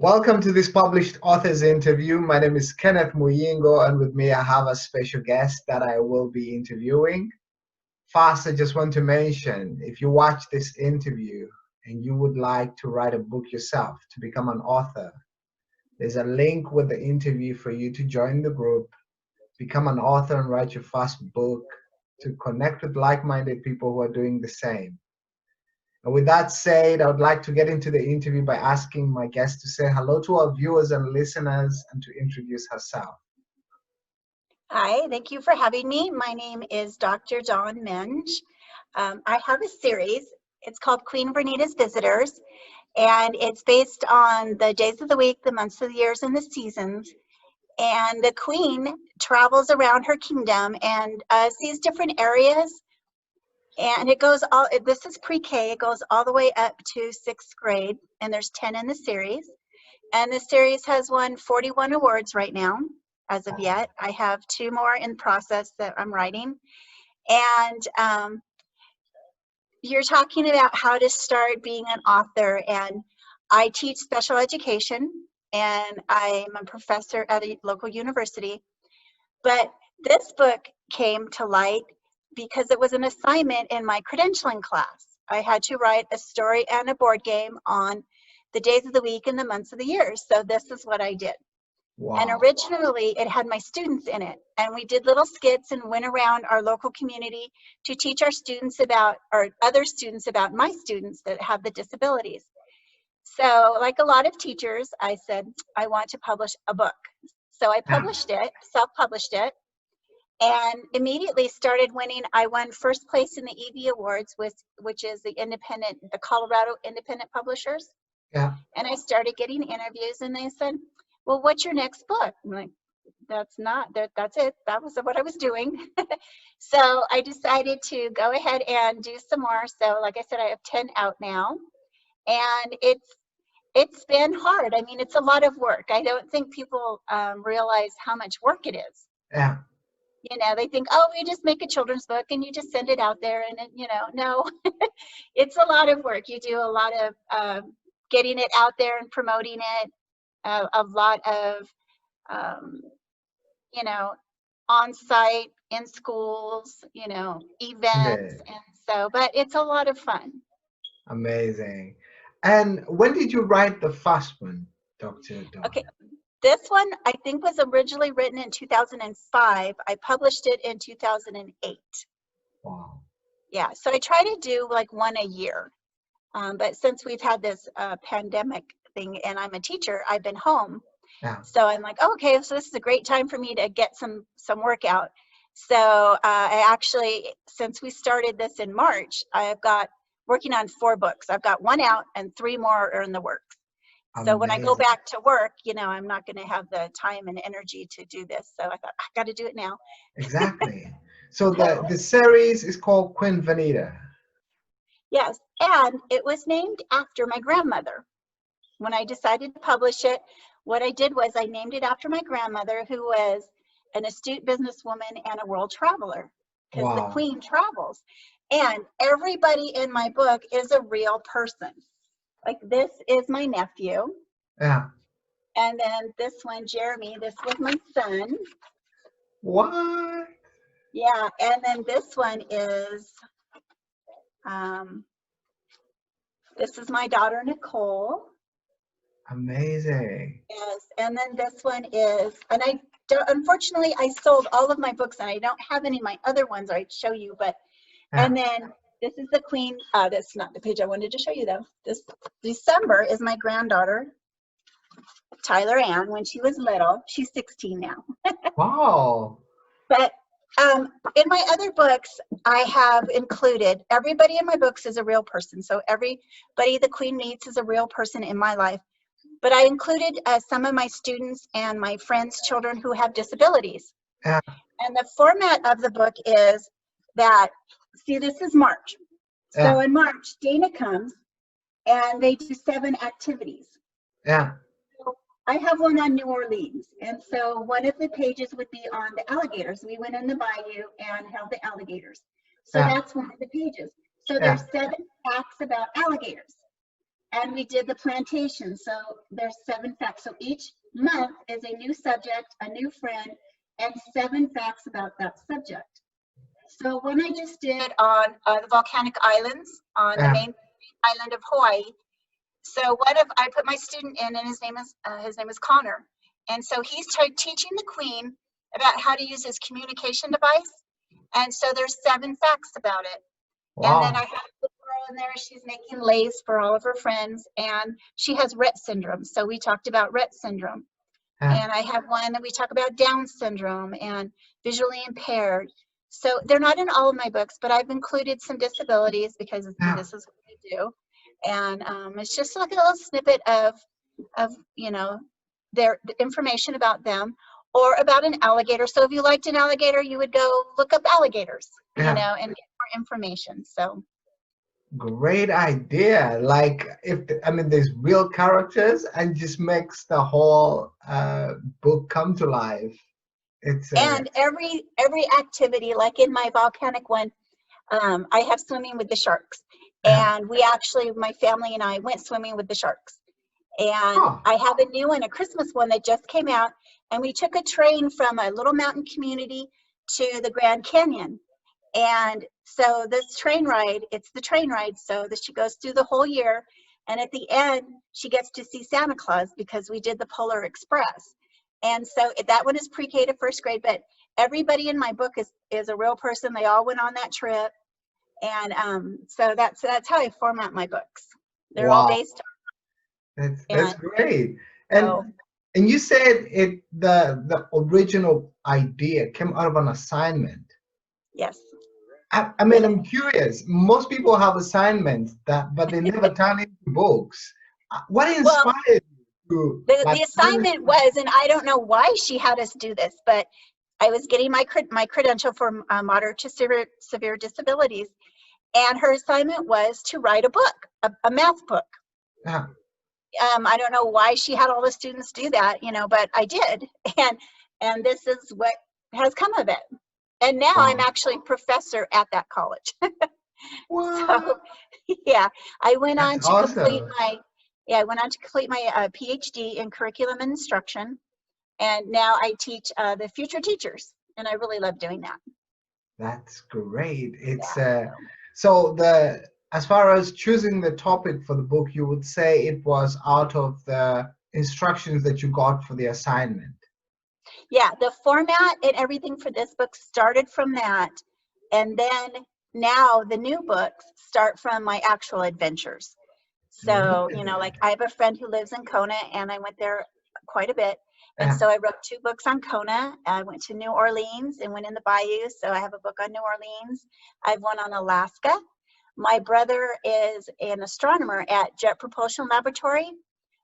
Welcome to this published author's interview. My name is Kenneth Muyingo, and with me I have a special guest that I will be interviewing. First, I just want to mention, if you watch this interview and you would like to write a book yourself to become an author, there's a link with the interview for you to join the group, become an author and write your first book, to connect with like-minded people who are doing the same. And with that said, I would like to get into the interview by asking my guest to say hello to our viewers and listeners and to introduce herself. Hi, thank you for having me. My name is Dr. Dawn Menge. I have a series. It's called Queen Vernita's Visitors, and it's based on the days of the week, the months of the years, and the seasons. And the queen travels around her kingdom and sees different areas. And it goes all, this is pre-K, it goes all the way up to 6th grade, and there's 10 in the series. And the series has won 41 awards right now, as of yet. I have 2 more in process that I'm writing. And you're talking about how to start being an author, and I teach special education, and I'm a professor at a local university. But this book came to light because it was an assignment in my credentialing class. I had to write a story and a board game on the days of the week and the months of the year. So this is what I did. Wow. And originally it had my students in it. And we did little skits and went around our local community to teach our students about, or other students about my students that have the disabilities. So like a lot of teachers, I said, I want to publish a book. So I published it, self-published it, and immediately started winning. I won first place in the EV Awards, which is the Colorado Independent Publishers. Yeah. And I started getting interviews, and they said, well, what's your next book? I'm like, that's it. That was what I was doing. So I decided to go ahead and do some more. So like I said, I have 10 out now, and it's been hard. I mean, it's a lot of work. I don't think people realize how much work it is. Yeah. You know, they think, oh, we just make a children's book and you just send it out there, and it, no, it's a lot of work. You do a lot of getting it out there and promoting it, a lot of, on site, in schools, events. And so, but it's a lot of fun. Amazing. And when did you write the first one, Dr. Dawn? Okay. This one, I think, was originally written in 2005. I published it in 2008. Wow. Yeah, so I try to do like one a year. But since we've had this pandemic thing and I'm a teacher, I've been home. Yeah. So I'm like, oh, okay, so this is a great time for me to get some work out. So I actually, since we started this in March, I've got working on 4 books. I've got 1 out and 3 more are in the works. So when I go back to work, I'm not going to have the time and energy to do this. So I thought, I got to do it now. Exactly. So the series is called Queen Vernita. Yes, and it was named after my grandmother. When I decided to publish it, what I did was I named it after my grandmother, who was an astute businesswoman and a world traveler, because the queen travels. And everybody in my book is a real person. Like, this is my nephew. Yeah. And then this one, Jeremy, this was my son. What? Yeah, and then this one is, this is my daughter, Nicole. Amazing. Yes, and then this one is, and I don't, unfortunately, I sold all of my books and I don't have any of my other ones I'd show you, but, and then this is the queen. That's not the page I wanted to show you though. This December is my granddaughter, Tyler Ann, when she was little. She's 16 now. Wow. But in my other books, I have included, everybody in my books is a real person. So everybody the queen meets is a real person in my life. But I included some of my students and my friends' children who have disabilities. Yeah. And the format of the book is that, see, this is March. Yeah. So in March, Dana comes and they do 7 activities. Yeah. So I have one on New Orleans. And so one of the pages would be on the alligators. We went in the bayou and held the alligators. So that's one of the pages. So there's 7 facts about alligators. And we did the plantation. So there's 7 facts. So each month is a new subject, a new friend, and 7 facts about that subject. So when I just did on the volcanic islands on the main island of Hawaii, so I put my student in, and his name is Connor, and so he's teaching the Queen about how to use his communication device, and so there's 7 facts about it. Wow. And then I have a little girl in there. She's making lace for all of her friends, and she has Rett syndrome. So we talked about Rett syndrome, and I have one that we talk about Down syndrome and visually impaired. So they're not in all of my books, but I've included some disabilities because this is what I do. And it's just like a little snippet of the information about them, or about an alligator. So if you liked an alligator, you would go look up alligators, and get more information. So great idea. Like there's real characters and just makes the whole book come to life. And every activity, like in my volcanic one, I have swimming with the sharks, and we actually, my family and I went swimming with the sharks. And I have a new one, a Christmas one that just came out, and we took a train from a little mountain community to the Grand Canyon. And so this train ride, it's the train ride, so that she goes through the whole year, and at the end she gets to see Santa Claus because we did the Polar Express. And so that one is pre-K to 1st grade, but everybody in my book is a real person. They all went on that trip. And so that's how I format my books. They're all based on. That's great. And you said the original idea came out of an assignment. Yes. I'm curious. Most people have assignments but they never turn into books. What inspired you? The assignment was, and I don't know why she had us do this, but I was getting my credential for moderate to severe disabilities, and her assignment was to write a book, a math book. I don't know why she had all the students do that, but I did, and this is what has come of it. And now I'm actually a professor at that college. So, yeah, I went on to complete my PhD in curriculum and instruction, and now I teach the future teachers, and I really love doing that. That's great. It's so as far as choosing the topic for the book, you would say it was out of the instructions that you got for the assignment. Yeah, the format and everything for this book started from that, and then now the new books start from my actual adventures. So, like I have a friend who lives in Kona, and I went there quite a bit. And so I wrote 2 books on Kona. I went to New Orleans and went in the bayou. So I have a book on New Orleans. I have one on Alaska. My brother is an astronomer at Jet Propulsion Laboratory.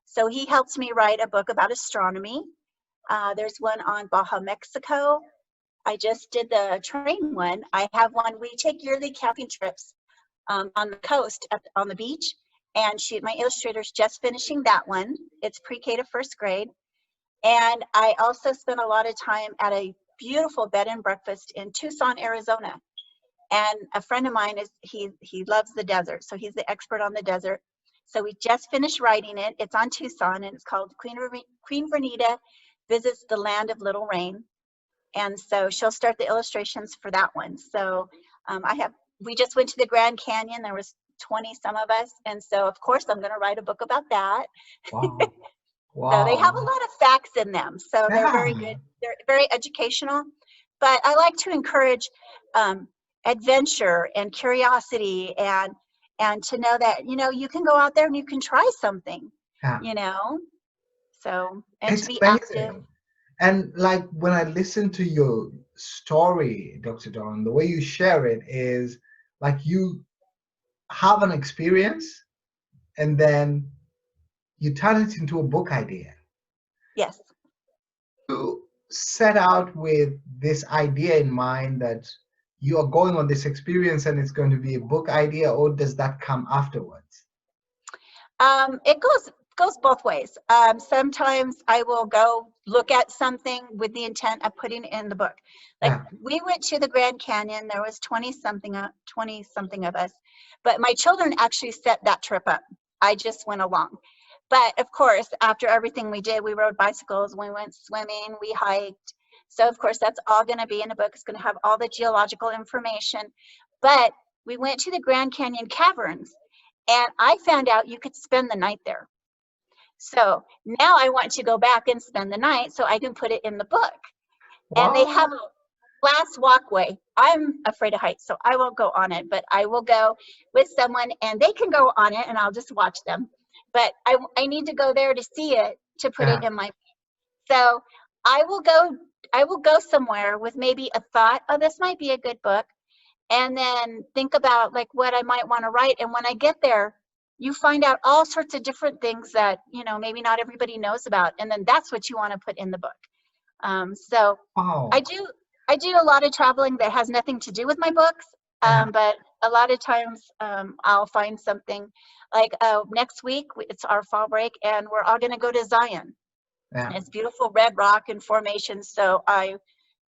So he helps me write a book about astronomy. There's one on Baja, Mexico. I just did the train one. I have one. We take yearly camping trips on the coast, on the beach, and my illustrator's just finishing that one. It's pre-K to 1st grade. And I also spent a lot of time at a beautiful bed and breakfast in Tucson, Arizona. And a friend of mine he loves the desert, so he's the expert on the desert. So we just finished writing it. It's on Tucson, and it's called Queen Vernita Visits the Land of Little Rain. And so she'll start the illustrations for that one. So we just went to the Grand Canyon. There was 20 some of us, and so of course I'm going to write a book about that. Wow. So they have a lot of facts in them, so they're very good. They're very educational, but I like to encourage adventure and curiosity, and to know that you can go out there and you can try something. So and to be active. And like when I listen to your story, Dr. Dawn, the way you share it is like you have an experience and then you turn it into a book idea. Yes. You set out with this idea in mind that you are going on this experience and it's going to be a book idea, or does that come afterwards? It goes both ways. Sometimes I will go look at something with the intent of putting it in the book. Like we went to the Grand Canyon. There was 20 something of us, but my children actually set that trip up. I just went along. But of course, after everything we did, we rode bicycles, we went swimming, we hiked. So of course, that's all going to be in the book. It's going to have all the geological information. But we went to the Grand Canyon Caverns, and I found out you could spend the night there. So now I want to go back and spend the night so I can put it in the book. And they have a glass walkway. I'm afraid of heights, so I won't go on it, but I will go with someone and they can go on it and I'll just watch them. But I need to go there to see it, to put it in my book. So I will go somewhere with maybe a thought, oh, this might be a good book, and then think about like what I might want to write. And when I get there, you find out all sorts of different things that, you know, maybe not everybody knows about, and then that's what you want to put in the book. So I do a lot of traveling that has nothing to do with my books, but a lot of times I'll find something like next week it's our fall break and we're all going to go to Zion. It's beautiful red rock and formations, so I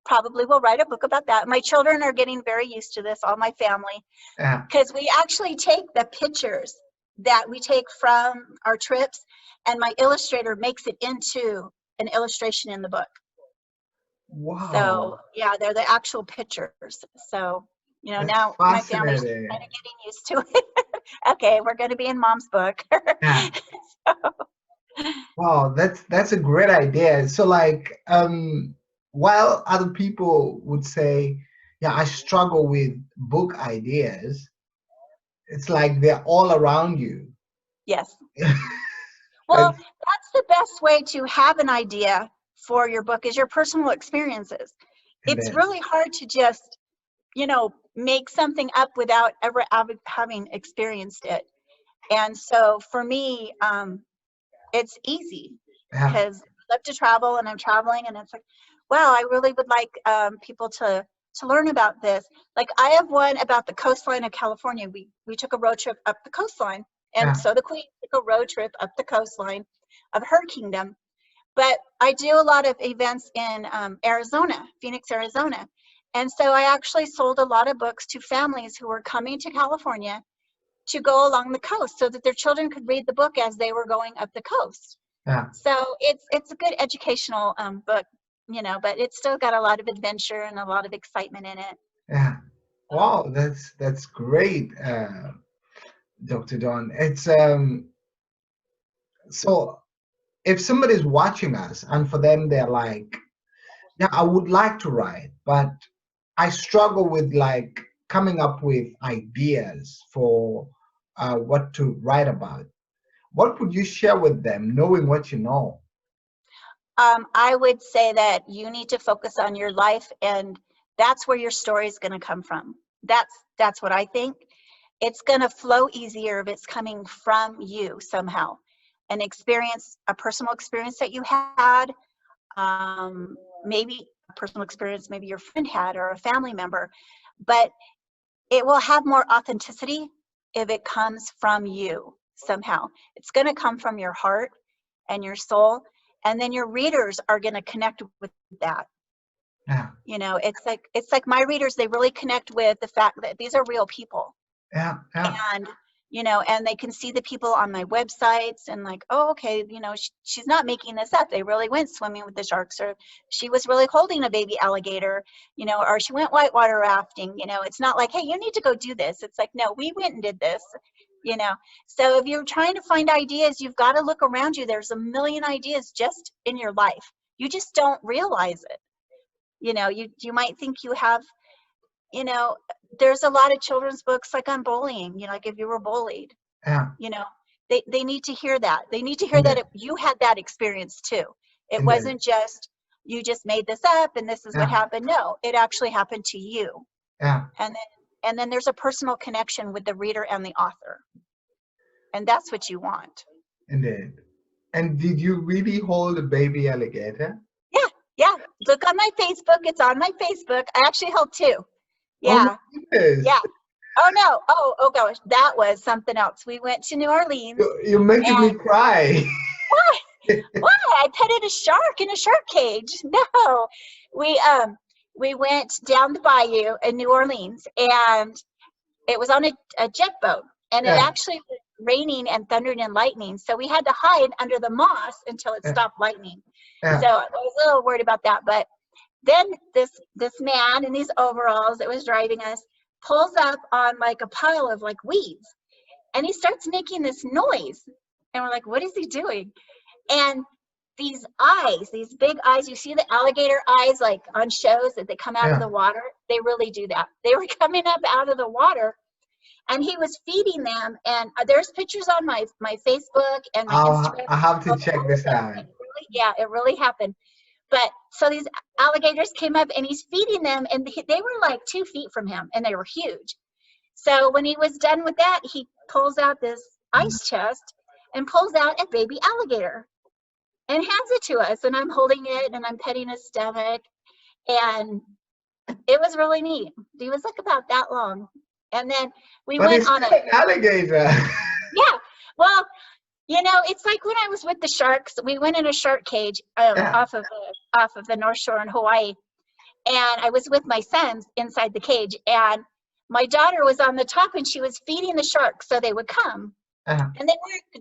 probably will write a book about that. My children are getting very used to this, all my family, because we actually take the pictures that we take from our trips, and my illustrator makes it into an illustration in the book. Wow. So yeah, they're the actual pictures. So, you know, now my family's kind of getting used to it. Okay, we're going to be in Mom's book. So. Wow, that's a great idea. So like, while other people would say, yeah, I struggle with book ideas, it's like they're all around you. Yes. Well, that's the best way to have an idea for your book, is your personal experiences. It's really hard to just, you know, make something up without ever having experienced it. And so for me, it's easy because I love to travel and I'm traveling, and it's like, wow, I really would like people to learn about this. Like I have one about the coastline of California. We took a road trip up the coastline, and so the Queen took a road trip up the coastline of her kingdom. But I do a lot of events in Arizona, Phoenix, Arizona. And so I actually sold a lot of books to families who were coming to California to go along the coast so that their children could read the book as they were going up the coast. So it's a good educational book, you know, but it's still got a lot of adventure and a lot of excitement in it. Wow, that's great, Dr. Dawn. It's so if somebody's watching us and for them they're like, yeah, I would like to write, but I struggle with like coming up with ideas for what to write about. What would you share with them, knowing what you know? I would say that you need to focus on your life, and that's where your story is going to come from. That's what I think. It's going to flow easier if it's coming from you somehow. An experience, a personal experience that you had, maybe a personal experience maybe your friend had or a family member, but it will have more authenticity if it comes from you somehow. It's going to come from your heart and your soul, and then your readers are going to connect with that. You know, it's like my readers, they really connect with the fact that these are real people. And you know, and they can see the people on my websites and like, oh, okay, you know, she's not making this up. They really went swimming with the sharks, or she was really holding a baby alligator, you know, or she went whitewater rafting. You know, it's not like, hey, you need to go do this. It's like, no, we went and did this, you know. So if you're trying to find ideas, you've got to look around you. There's a million ideas just in your life. You just don't realize it. You know, you might think you have, you know, there's a lot of children's books like on bullying, you know, like if you were bullied, you know, they need to hear that. They need to hear that you had that experience too. It wasn't just, you just made this up and this is what happened. No, it actually happened to you. And then there's a personal connection with the reader and the author. And that's what you want. Indeed. And did you really hold a baby alligator? Yeah. Look on my Facebook. It's on my Facebook. I actually held two. Yeah. Yeah. Oh no. Oh gosh. That was something else. We went to New Orleans. You're making me cry. Why? Why? I petted a shark in a shark cage. No. We went down the bayou in New Orleans, and it was on a jet boat, and it actually raining and thundering and lightning. So we had to hide under the moss until it stopped lightning. So I was a little worried about that. But then this man in these overalls that was driving us pulls up on like a pile of like weeds, and he starts making this noise. And we're like, what is he doing? And these eyes, these big eyes, you see the alligator eyes like on shows that they come out of the water? They really do that. They were coming up out of the water, and he was feeding them. And there's pictures on my Facebook and my Instagram. I have to check this out. It really happened. But so these alligators came up, and he's feeding them, and they were like 2 feet from him, and they were huge. So when he was done with that, he pulls out this ice chest and pulls out a baby alligator and hands it to us. And I'm holding it, and I'm petting his stomach. And it was really neat. He was like about that long. And then we went on an alligator. Yeah. Well, you know, it's like when I was with the sharks, we went in a shark cage off of the North Shore in Hawaii. And I was with my sons inside the cage, and my daughter was on the top, and she was feeding the sharks so they would come. And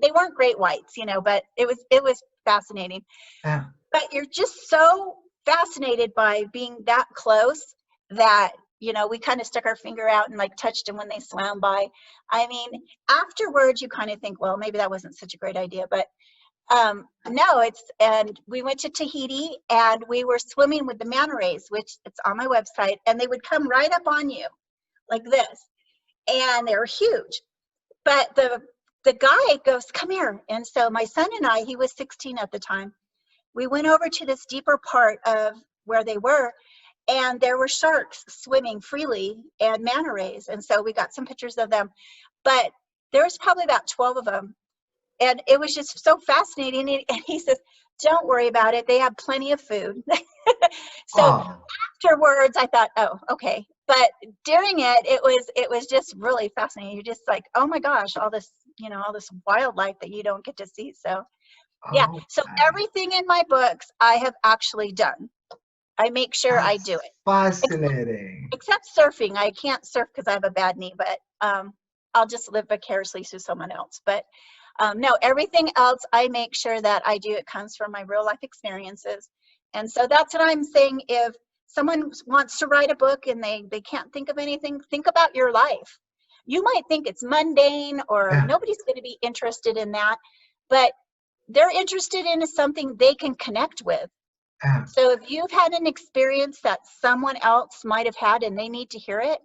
they weren't great whites, you know, but it was fascinating. But you're just so fascinated by being that close that, you know, we kind of stuck our finger out and like touched them when they swam by. I mean, afterwards you kind of think, well, maybe that wasn't such a great idea, but no, and we went to Tahiti, and we were swimming with the manta rays, which it's on my website, and they would come right up on you like this, and they were huge. But the guy goes, come here. And so my son and I, he was 16 at the time, we went over to this deeper part of where they were, and there were sharks swimming freely and manta rays. And so we got some pictures of them, but there was probably about 12 of them. And it was just so fascinating. And he says, don't worry about it. They have plenty of food. So afterwards I thought, oh, okay. But during it was just really fascinating. You're just like, oh my gosh, all this, you know, all this wildlife that you don't get to see. So yeah. So everything in my books I have actually done. I make sure I do it. Fascinating. Except surfing. I can't surf because I have a bad knee, but I'll just live vicariously through someone else. But no, everything else I make sure that I do. It comes from my real life experiences. And so that's what I'm saying. If someone wants to write a book and they can't think of anything, think about your life. You might think it's mundane or nobody's going to be interested in that, but they're interested in something they can connect with. So if you've had an experience that someone else might have had and they need to hear it,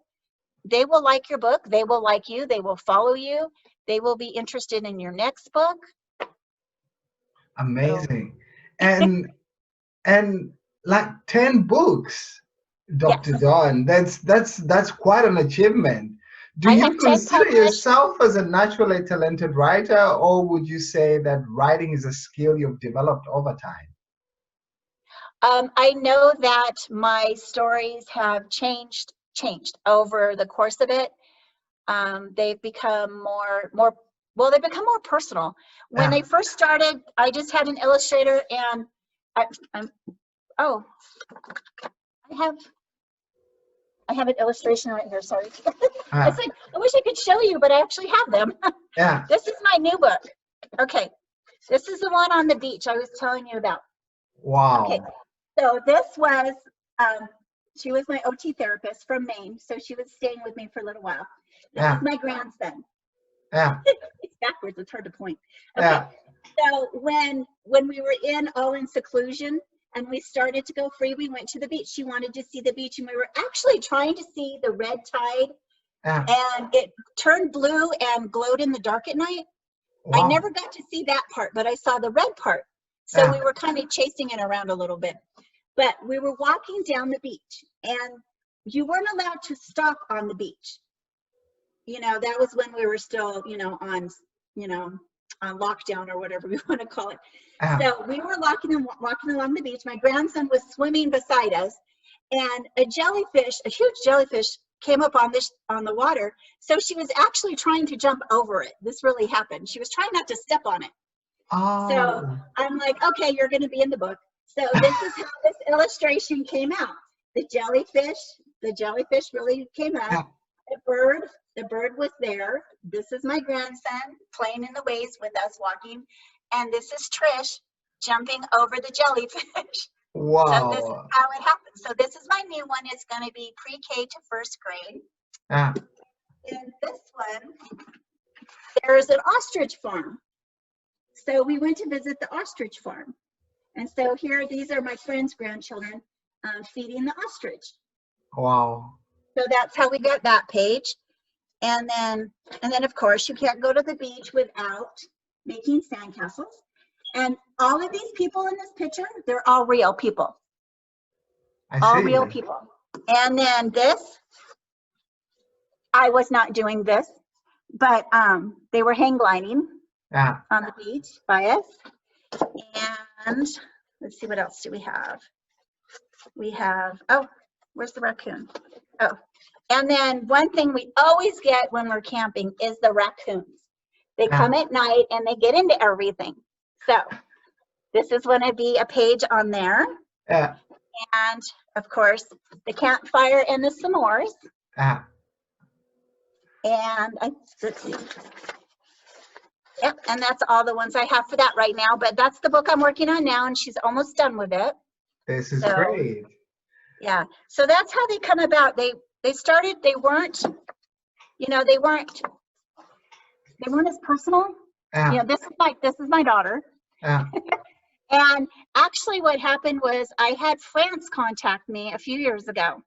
they will like your book, they will like you, they will follow you, they will be interested in your next book. Amazing. So. and like 10 books, Dr. Dawn, that's quite an achievement. Do you consider yourself as a naturally talented writer, or would you say that writing is a skill you've developed over time? I know that my stories have changed over the course of it. They've become more they've become more personal. When they first started, I just had an illustrator, and I have an illustration right here. Sorry. It's like, I wish I could show you, but I actually have them. This is my new book. Okay, this is the one on the beach I was telling you about. Wow. Okay, so this was she was my OT therapist from Maine, so she was staying with me for a little while. This is my grandson. It's backwards. It's hard to point. Okay. So when we were all in seclusion and we started to go free, we went to the beach. She wanted to see the beach, and we were actually trying to see the red tide, and it turned blue and glowed in the dark at night. Wow. I never got to see that part, but I saw the red part. So we were kind of chasing it around a little bit. But we were walking down the beach, and you weren't allowed to stop on the beach. You know, that was when we were still, on lockdown or whatever we want to call it. So we were walking along the beach. My grandson was swimming beside us, and a huge jellyfish came up on the water. So she was actually trying to jump over it. This really happened. She was trying not to step on it. So I'm like, okay, you're going to be in the book. So this is how this illustration came out. The jellyfish really came out. The bird The bird was there. This is my grandson playing in the waves with us walking. And this is Trish jumping over the jellyfish. So this is Wow. how it happens. So this is my new one. It's going to be pre-K to first grade. Ah, In this one, there's an ostrich farm. So we went to visit the ostrich farm. And so here, these are my friend's grandchildren feeding the ostrich. wow. So that's how we got that page. And then of course, you can't go to the beach without making sandcastles. And all of these people in this picture, they're all real people. I All see. real people. And then this, I was not doing this, but they were hang gliding Ah, on the beach by us. And let's see, what else do we have? We have, oh, where's the raccoon? Oh, and then one thing we always get when we're camping is the raccoons. They come at night and they get into everything. So this is going to be a page on there. yeah. And of course, the campfire and the s'mores. Ah, And let's see. Yep, and that's all the ones I have for that right now. But that's the book I'm working on now, and she's almost done with it. this is great. Yeah, so that's how they come about. They started. They weren't, you know, they weren't as personal. Ah, You know, this is my daughter. ah, And actually, what happened was I had France contact me a few years ago,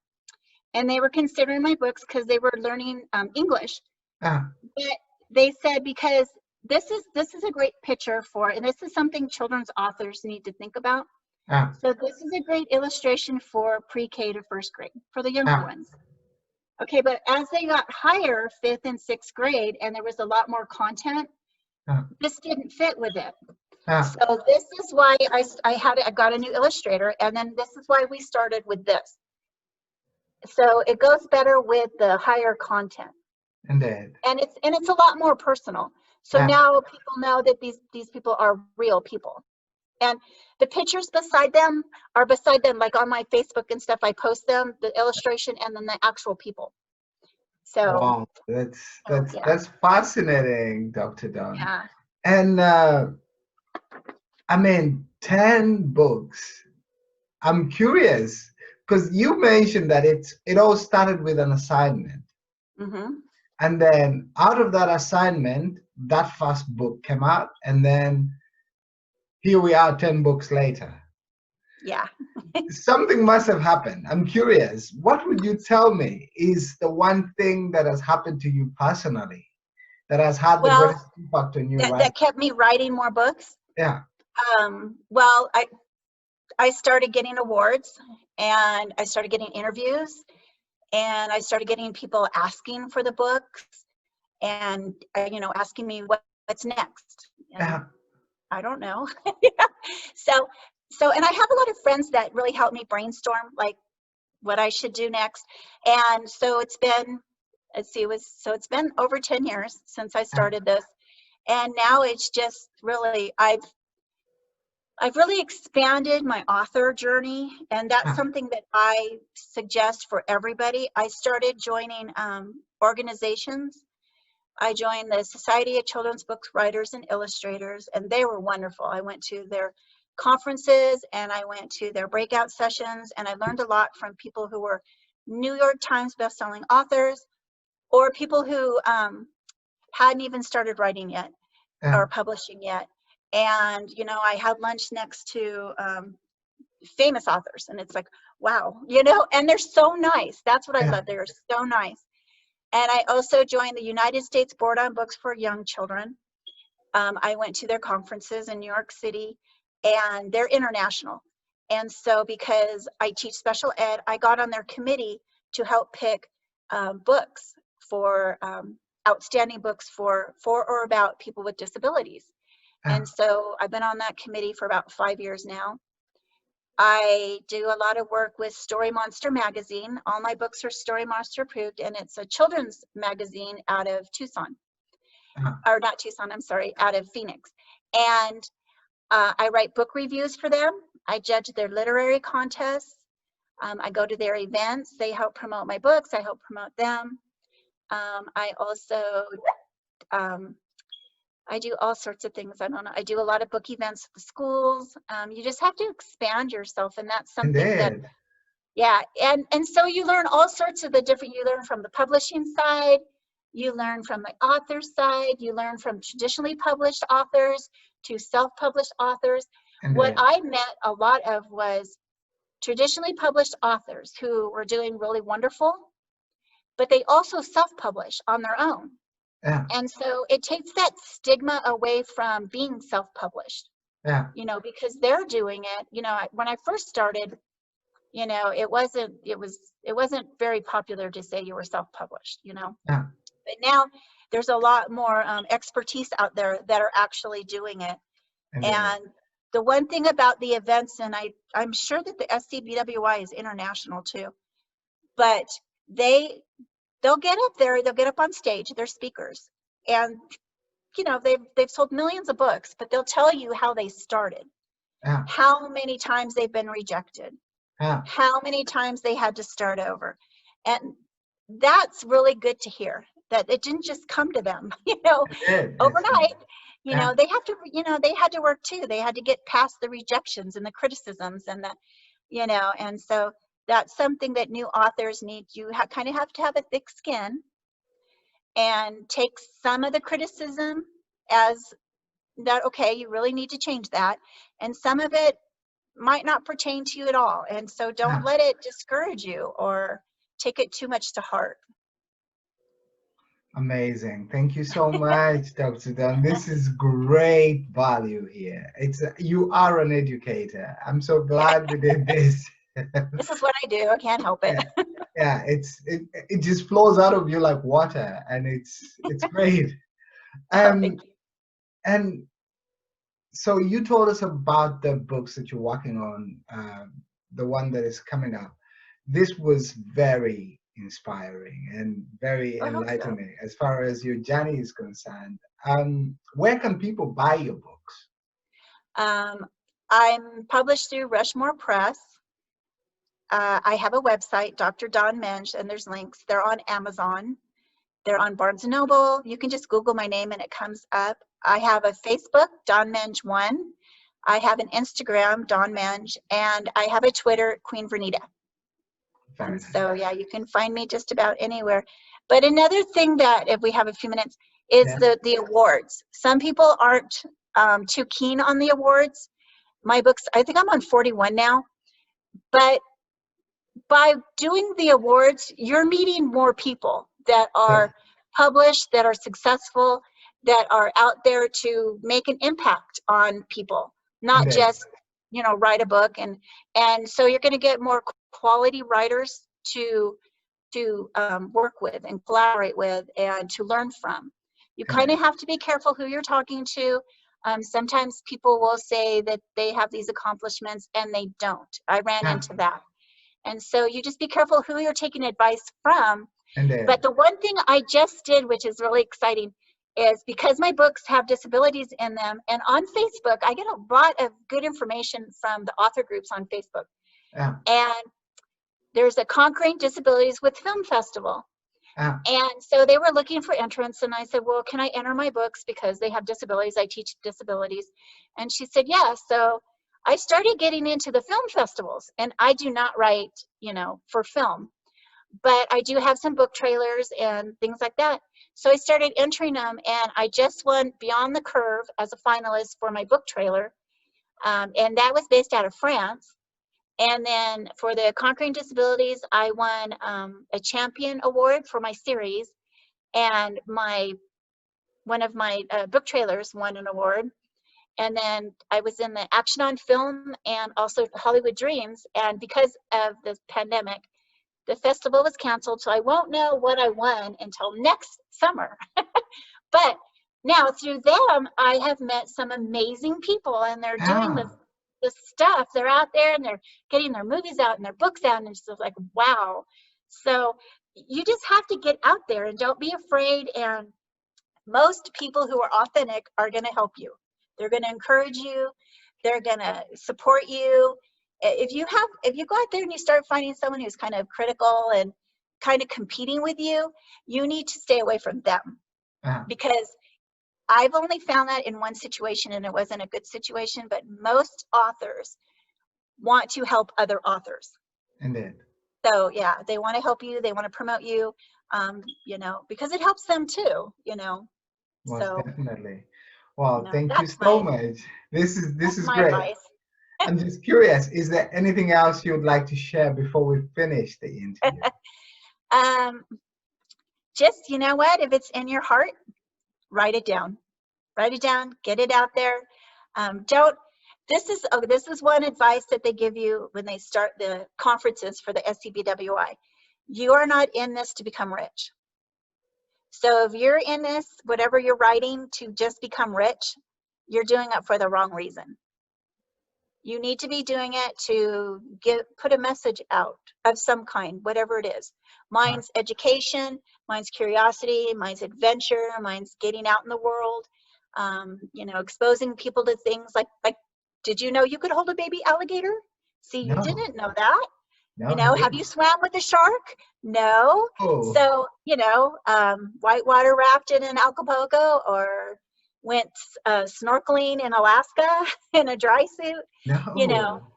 and they were considering my books because they were learning English. ah, But they said, because this is a great picture for, and this is something children's authors need to think about. ah, So this is a great illustration for pre-K to first grade, for the younger ones. Okay, but as they got higher, 5th and 6th grade, and there was a lot more content, this didn't fit with it. So this is why I got a new illustrator, and then this is why we started with this. So it goes better with the higher content. indeed. And it's a lot more personal. So now people know that these people are real people. And the pictures beside them are beside them, like on my Facebook and stuff. I post them, the illustration, and then the actual people. So Wow, that's fascinating, Dr. Dawn. yeah. And I mean, 10 books. I'm curious because you mentioned that it all started with an assignment. Mm-hmm. And then out of that assignment, that first book came out, and then here we are 10 books later. Yeah. Something must have happened. I'm curious. What would you tell me is the one thing that has happened to you personally that has had the greatest impact on you? That kept me writing more books? Yeah. Well, I started getting awards, and I started getting interviews, and I started getting people asking for the books, and asking me what's next. And I don't know. So and I have a lot of friends that really helped me brainstorm like what I should do next. And so it's been, it's been over 10 years since I started this, and now it's just really I've really expanded my author journey, and that's something that I suggest for everybody. I started joining organizations. I joined the Society of Children's Book Writers and Illustrators, and they were wonderful. I went to their conferences, and I went to their breakout sessions, and I learned a lot from people who were New York Times bestselling authors, or people who hadn't even started writing yet or publishing yet. And I had lunch next to famous authors, and it's like, wow, and they're so nice. That's what I love. They're so nice. And I also joined the United States Board on Books for Young Children. I went to their conferences in New York City, and they're international. And so because I teach special ed, I got on their committee to help pick books for outstanding books for or about people with disabilities. And so I've been on that committee for about 5 years now. I do a lot of work with Story Monster magazine. All my books are Story Monster approved, and it's a children's magazine out of Tucson. Or not Tucson, I'm sorry, out of Phoenix. And I write book reviews for them. I judge their literary contests. I go to their events. They help promote my books. I help promote them. I also, I do all sorts of things. I don't know. I do a lot of book events with the schools. You just have to expand yourself, and that's something that, Indeed. yeah. And so you learn all sorts of the different. You learn from the publishing side. You learn from the author side. You learn from traditionally published authors to self-published authors. What Indeed. I met a lot of was traditionally published authors who were doing really wonderful, but they also self-publish on their own. Yeah. And so it takes that stigma away from being self-published, Yeah. you know, because they're doing it. You know, when I first started, you know, it wasn't very popular to say you were self-published, you know. Yeah. But now there's a lot more expertise out there that are actually doing it. Indeed. And the one thing about the events, and I'm sure that the SCBWI is international too, but they'll get up there, they'll get up on stage, they're speakers, and you know, they've sold millions of books, but they'll tell you how they started, Yeah. how many times they've been rejected, Yeah. how many times they had to start over. And that's really good to hear, that it didn't just come to them, you know, Indeed. overnight. You Yeah. know, they have to, you know, they had to work too. They had to get past the rejections and the criticisms and the, you know, and so that's something that new authors need. You kind of have to have a thick skin and take some of the criticism as that, okay, you really need to change that. And some of it might not pertain to you at all. And so don't Yeah. let it discourage you or take it too much to heart. Amazing. Thank you so much, Dr. Dunn. This is great value here. You are an educator. I'm so glad we did this. This is what I do. I can't help it. Yeah. Yeah, it just flows out of you like water, and it's great. Oh, thank you. And so you told us about the books that you're working on, the one that is coming up. This was very inspiring and very I hope so. enlightening as far as your journey is concerned. Where can people buy your books? I'm published through Rushmore Press. I have a website, Dr. Dawn Menge, and there's links. They're on Amazon. They're on Barnes & Noble. You can just Google my name and it comes up. I have a Facebook, Dawn Menge 1. I have an Instagram, Dawn Menge, and I have a Twitter, Queen Vernita. Very And nice. so, yeah, you can find me just about anywhere. But another thing that, if we have a few minutes, is Yeah. the awards. Some people aren't too keen on the awards. My books, I think I'm on 41 now, but by doing the awards, you're meeting more people that Yeah. are published, that are successful, that are out there to make an impact on people, not Indeed. just, you know, write a book. And so you're going to get more quality writers to work with and collaborate with and to learn from. You kind Indeed. of have to be careful who you're talking to. Sometimes people will say that they have these accomplishments and they don't. I ran Yeah. into that. And so you just be careful who you're taking advice from. Indeed. But the one thing I just did, which is really exciting, is because my books have disabilities in them, and on Facebook, I get a lot of good information from the author groups on Facebook. Yeah. And there's a Conquering Disabilities with Film Festival. Yeah. And so they were looking for entrants, and I said, well, can I enter my books because they have disabilities? I teach disabilities. And she said, yeah. So I started getting into the film festivals, and I do not write, you know, for film, but I do have some book trailers and things like that. So I started entering them, and I just won Beyond the Curve as a finalist for my book trailer. And that was based out of France. And then for the Conquering Disabilities, I won a champion award for my series, and one of my book trailers won an award. And then I was in the Action on Film and also Hollywood Dreams. And because of the pandemic, the festival was canceled, so I won't know what I won until next summer. But now through them, I have met some amazing people, and they're doing Yeah. the stuff. They're out there and they're getting their movies out and their books out, and it's just like, wow. So you just have to get out there and don't be afraid. And most people who are authentic are going to help you. They're going to encourage you. They're going to support you. If you go out there and you start finding someone who's kind of critical and kind of competing with you, you need to stay away from them. Uh-huh. Because I've only found that in one situation, and it wasn't a good situation, but most authors want to help other authors. Indeed. So yeah, they want to help you, they want to promote you, you know, because it helps them too, you know. Most So, definitely. you Well, know, thank you so much. This that's is my great. advice. I'm just curious, is there anything else you'd like to share before we finish the interview? Just, you know what, if it's in your heart, write it down. Write it down, get it out there. Don't, this is one advice that they give you when they start the conferences for the SCBWI. You are not in this to become rich. So if you're in this, whatever you're writing, to just become rich, you're doing it for the wrong reason. You need to be doing it to put a message out of some kind, whatever it is. Mine's education, mine's curiosity, mine's adventure, mine's getting out in the world, you know, exposing people to things like, did you know you could hold a baby alligator? See, you No, didn't know that. no, You I know, have you didn't. swam with a shark? No. Oh, So, you know, whitewater rafted in Acapulco, or went snorkeling in Alaska in a dry suit, you know. no.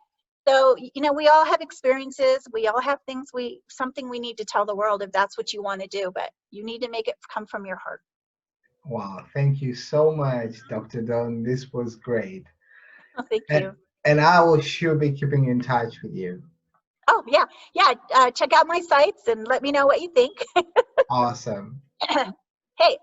So, you know, we all have experiences. We all have things something we need to tell the world if that's what you want to do, but you need to make it come from your heart. Wow, thank you so much, Dr. Don. This was great. Oh, thank And, you. and I will sure be keeping in touch with you. Oh, yeah. Check out my sites and let me know what you think. Awesome. Hey,